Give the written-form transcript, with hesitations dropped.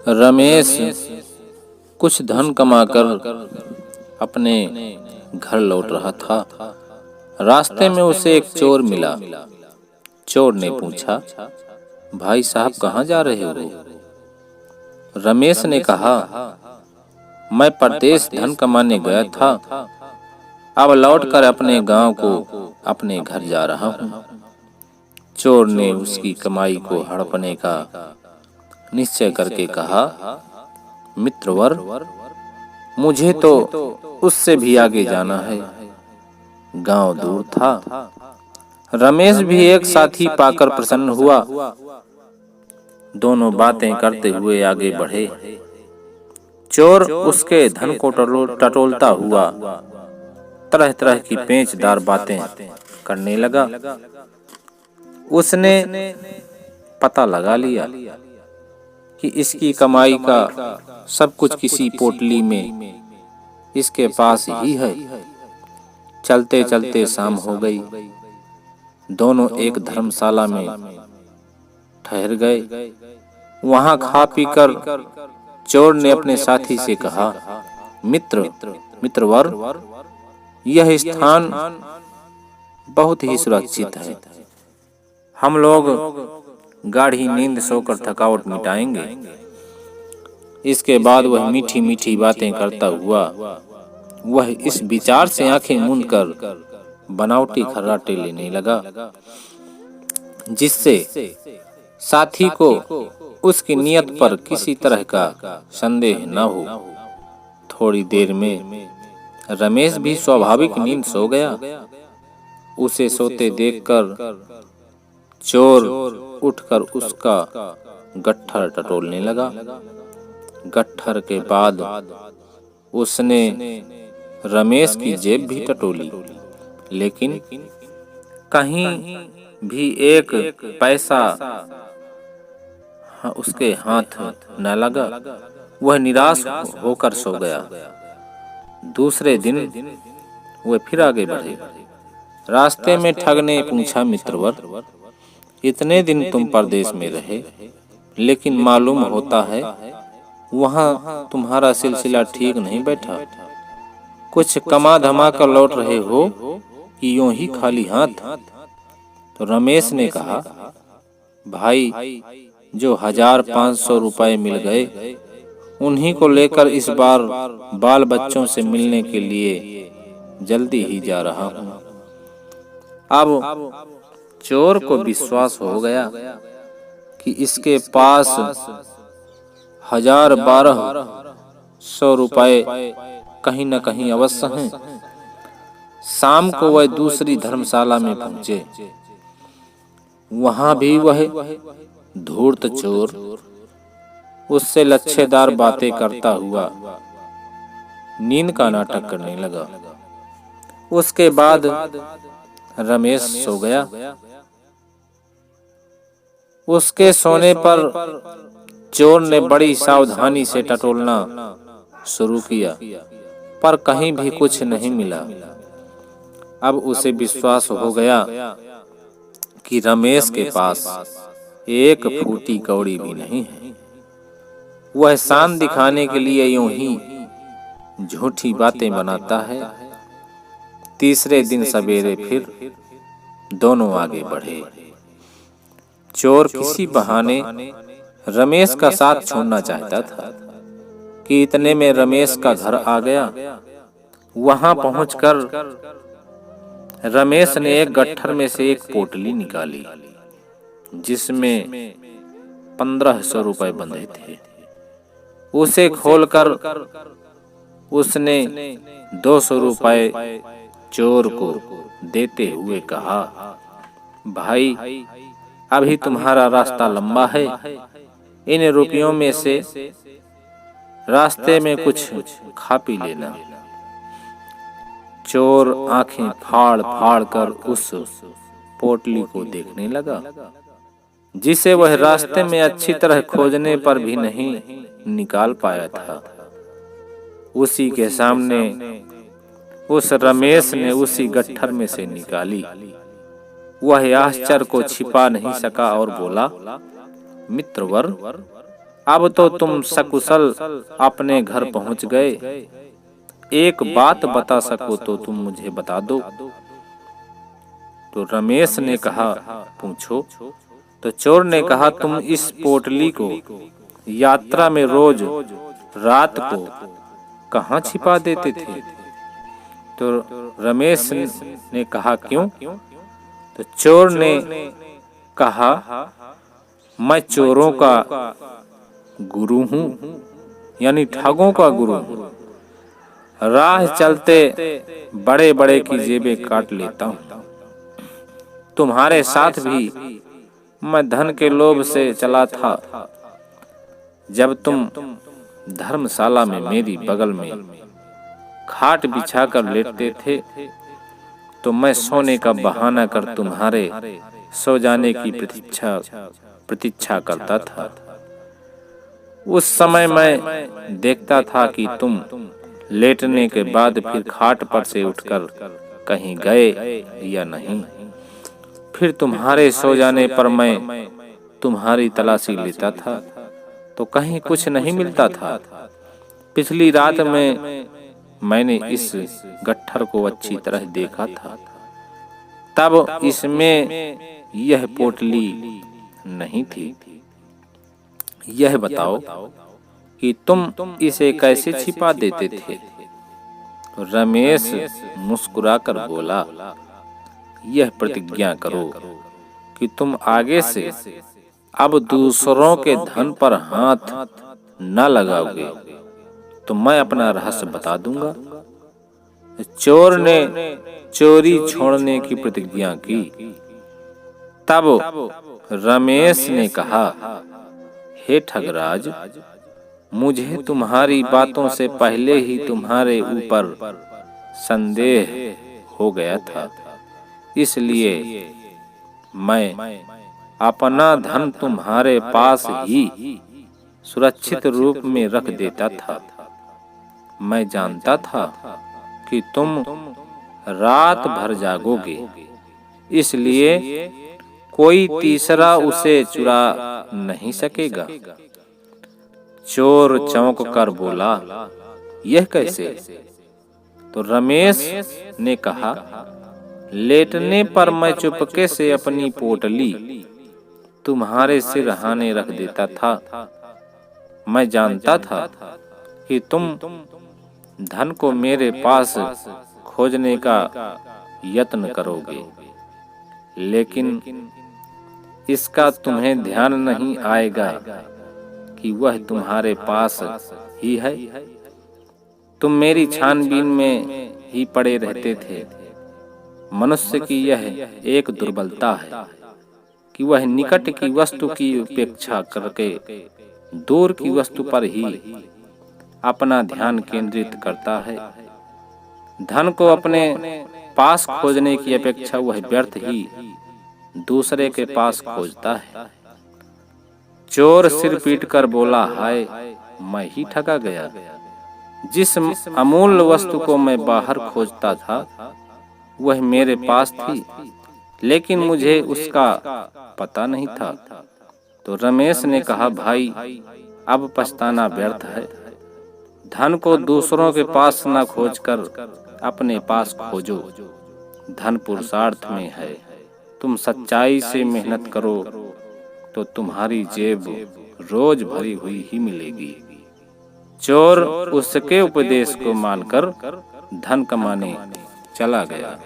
रमेश कुछ धन कमाकर अपने घर लौट रहा था। रास्ते में उसे एक चोर मिला। चोर ने पूछा, भाई साहब कहाँ जा रहे हो? रमेश ने कहा, मैं परदेश धन कमाने गया था, अब लौटकर अपने गांव को अपने घर जा रहा हूँ। चोर ने उसकी कमाई को हड़पने का निश्चय करके कहा, मित्रवर, मुझे तो उससे भी आगे जाना है। गांव दूर था। रमेश भी एक साथी पाकर प्रसन्न हुआ। दोनों बातें करते हुए आगे बढ़े। चोर उसके धन को टटोलता हुआ तरह तरह की पेचदार बातें करने लगा। उसने पता लगा लिया कि इसकी कमाई का सब कुछ किसी पोटली में इसके पास ही है। चलते चलते शाम हो गई। दोनों एक धर्मशाला में ठहर गए। वहां खा पीकर चोर ने अपने साथी से कहा, मित्रवर, यह स्थान बहुत ही सुरक्षित है। हम लोग गाढ़ी नींद सोकर थकावट मिटाएंगे। इसके बाद वह मीठी मीठी बातें करता हुआ वह इस विचार से आंखें मूंद कर बनावटी खर्राटे लेने लगा, जिससे साथी को उसकी नियत पर किसी तरह का संदेह न हो। थोड़ी देर में रमेश भी स्वाभाविक नींद सो गया। उसे सोते देखकर चोर उठकर उसका गट्ठर टटोलने लगा। गट्ठर के बाद उसने रमेश की जेब भी टटोली, लेकिन कहीं भी एक पैसा उसके हाथ न लगा। वह निराश होकर सो गया। दूसरे दिन वह फिर आगे बढ़े। रास्ते में ठग ने पूछा, मित्रवर, इतने दिन तुम परदेश में रहे, लेकिन मालूम होता है वहां तुम्हारा सिलसिला ठीक नहीं बैठा। कुछ कमा धमा कर लौट रहे हो कि यूं ही खाली हाथ? तो रमेश ने कहा, भाई, जो 1500 रुपए मिल गए उन्हीं को लेकर इस बार बाल बच्चों से मिलने के लिए जल्दी ही जा रहा हूँ। अब चोर को विश्वास हो गया कि इसके पास 1200 रुपए कहीं न कहीं अवश्य हैं। शाम को वह दूसरी धर्मशाला में पहुंचे। वहां भी वह धूर्त चोर उससे लच्छेदार बातें करता हुआ नींद का नाटक करने लगा। उसके बाद रमेश सो गया। उसके सोने पर चोर ने बड़ी सावधानी से टटोलना शुरू किया, पर कहीं भी कुछ नहीं मिला। अब उसे विश्वास हो गया कि रमेश के पास एक फूटी कौड़ी भी नहीं है। वह शान दिखाने के लिए यूं ही झूठी बातें बनाता है। तीसरे दिन सवेरे फिर दोनों आगे बढ़े। चोर किसी बहाने रमेश का साथ छोड़ना चाहता था कि इतने में रमेश का घर आ गया। वहां पहुंचकर रमेश ने एक गट्ठर में से एक पोटली निकाली, जिसमें 1500 रुपए बंधे थे। उसे खोलकर उसने 200 रुपए चोर को देते हुए कहा, भाई, अभी तुम्हारा रास्ता लंबा है। इन रुपयों में से रास्ते में कुछ खा पी लेना। चोर आंखें फाड़ फाड़ कर उस पोटली को देखने लगा, जिसे वह रास्ते में अच्छी तरह खोजने पर भी नहीं निकाल पाया था। उसी के सामने उस रमेश ने उसी गट्ठर में से निकाली। वह आश्चर्य को छिपा नहीं सका और बोला, मित्रवर, अब तो तुम सकुशल अपने घर पहुंच गए। एक बात बता सको तो तुम मुझे बता दो। तो रमेश ने कहा, पूछो। तो चोर ने कहा, तुम इस पोटली को यात्रा में रोज रात को कहाँ छिपा देते थे? तो रमेश ने कहा, क्यों? तो चोर ने कहा, मैं चोरों का गुरु हूँ, यानी ठगों का गुरु हूँ। राह चलते बड़े बड़े की जेबें काट लेता हूँ। तुम्हारे साथ भी मैं धन के लोभ से चला था। जब तुम धर्मशाला में मेरी बगल में खाट बिछाकर लेटते थे तो मैं सोने का बहाना कर तुम्हारे सो जाने की प्रतीक्षा करता था। उस समय मैं देखता था कि तुम लेटने के बाद फिर खाट पर से उठकर कहीं गए या नहीं। फिर तुम्हारे सो जाने पर मैं तुम्हारी तलाशी लेता था तो कहीं कुछ नहीं मिलता था। पिछली रात में मैंने इस गट्ठर को अच्छी तरह देखा था, तब इसमें यह पोटली नहीं थी। यह बताओ कि तुम इसे कैसे छिपा देते थे? रमेश मुस्कुराकर बोला, यह प्रतिज्ञा करो कि तुम आगे से अब दूसरों के धन पर हाथ न लगाओगे तो मैं अपना रहस्य बता दूंगा। चोर ने चोरी छोड़ने की प्रतिज्ञा की। तब रमेश ने कहा, हे ठगराज, मुझे तुम्हारी बातों से पहले ही तुम्हारे ऊपर संदेह हो गया था, इसलिए मैं अपना धन तुम्हारे पास ही सुरक्षित रूप में रख देता था। मैं जानता था कि तुम रात भर जागोगे, इसलिए कोई तीसरा उसे चुरा नहीं सकेगा। चोर चौंक कर बोला, यह कैसे? तो रमेश ने कहा, लेटने पर मैं चुपके से अपनी पोटली तुम्हारे सिरहाने रख देता था। मैं जानता था कि तुम धन को मेरे पास खोजने का यत्न करोगे, लेकिन इसका तुम्हें ध्यान नहीं आएगा कि वह तुम्हारे पास ही है। तुम मेरी छानबीन में ही पड़े रहते थे। मनुष्य की यह एक दुर्बलता है कि वह निकट की वस्तु की उपेक्षा करके दूर की वस्तु पर ही अपना ध्यान केंद्रित करता है। धन को अपने पास खोजने की अपेक्षा वह व्यर्थ ही दूसरे के पास खोजता है। चोर सिर पीटकर बोला, हाय, मैं ही ठगा गया। जिस अमूल्य वस्तु को मैं बाहर खोजता था वह मेरे पास थी, लेकिन मुझे उसका पता नहीं था। तो रमेश ने कहा, भाई, अब पछताना व्यर्थ है। धन को दूसरों के पास न खोजकर अपने पास खोजो। धन पुरुषार्थ में है। तुम सच्चाई से मेहनत करो तो तुम्हारी जेब रोज भरी हुई ही मिलेगी। चोर उसके उपदेश को मानकर धन कमाने चला गया।